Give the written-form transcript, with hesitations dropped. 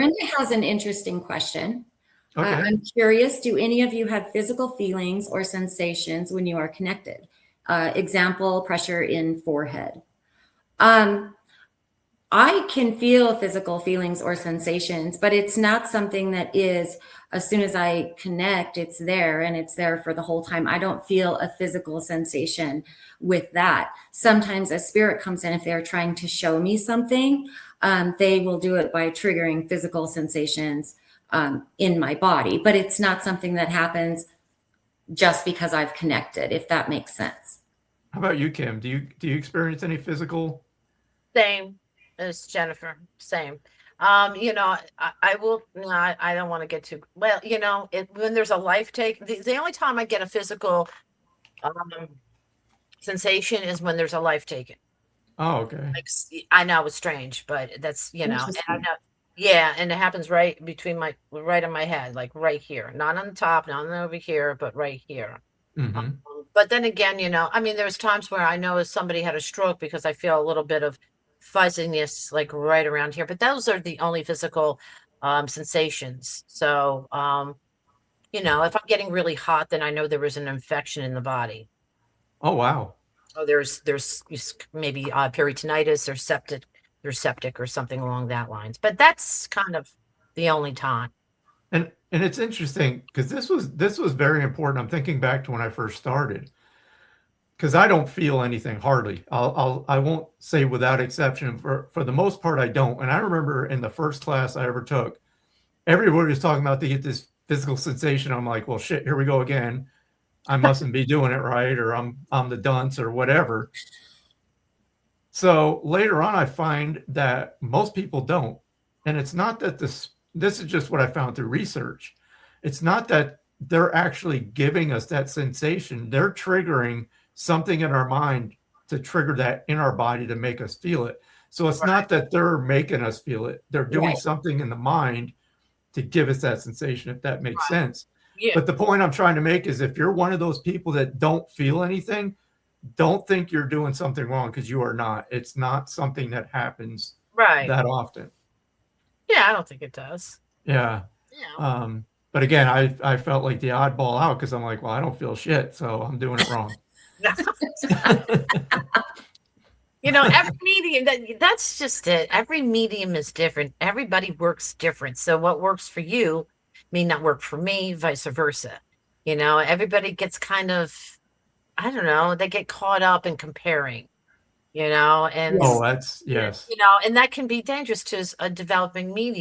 Brenda has an interesting question. Okay. I'm curious, do any of you have physical feelings or sensations when you are connected? Example, pressure in forehead. Um, I can feel physical feelings or sensations, but it's not something that is, as soon as I connect, it's there and it's there for the whole time. I don't feel a physical sensation with that. Sometimes a spirit comes in, if they're trying to show me something, they will do it by triggering physical sensations in my body, but it's not something that happens just because I've connected, if that makes sense. How about you, Kim? Do you experience any physical? Same as Jennifer. Same. I will. No, I don't want to get too well. When there's a life take, the only time I get a physical um, sensation is when there's a life taken. Oh, okay. Like I know it's strange, but that's and I Interesting. know, yeah, and it happens right between right on my head, like right here, not on the top, not over here, but right here. Mm-hmm. But then again, I mean, there's times where I know somebody had a stroke because I feel a little bit of fuzziness, like right around here. But those are the only physical sensations. So, if I'm getting really hot, then I know there was an infection in the body. Oh, wow. Oh, there's maybe peritonitis or septic or something along that lines. But that's kind of the only time. And it's interesting because this was very important. I'm thinking back to when I first started because I don't feel anything hardly. I won't say without exception. For the most part, I don't. And I remember in the first class I ever took, everybody was talking about to get this physical sensation. I'm like, well, shit, here we go again. I mustn't be doing it right, or I'm the dunce or whatever. So later on, I find that most people don't, and it's not that this is just what I found through research. It's not that they're actually giving us that sensation. They're triggering something in our mind to trigger that in our body to make us feel it. So it's not that they're making us feel it. They're doing Right. something in the mind to give us that sensation, if that makes Right. sense. Yeah. But the point I'm trying to make is if you're one of those people that don't feel anything, don't think you're doing something wrong because you are not. It's not something that happens Right. that often. Yeah, I don't think it does. Yeah. Yeah. But again, I felt like the oddball out because I'm like, well, I don't feel shit, so I'm doing it wrong. Every medium, that's just it. Every medium is different. Everybody works different. So what works for you may not work for me, vice versa. Everybody gets kind of, I don't know, they get caught up in comparing, and Oh, that's yes. and that can be dangerous to a developing medium.